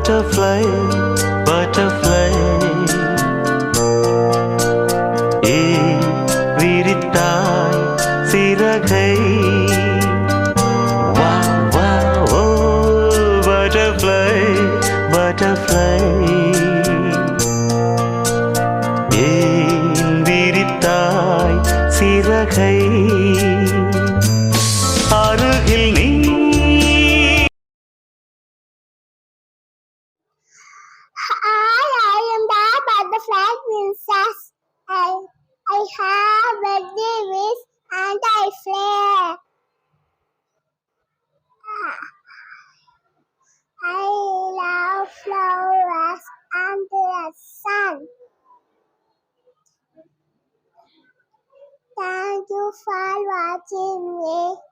butterfly, butterfly. ஏன் விரித்தாய் சிறகை? வா வா ஓ butterfly, butterfly. ஏன் விரித்தாய் சிறகை? அருகில் நீ. I am the butterfly princess. I have red wings and I fly. I love flowers and the sun. Thank you for watching me.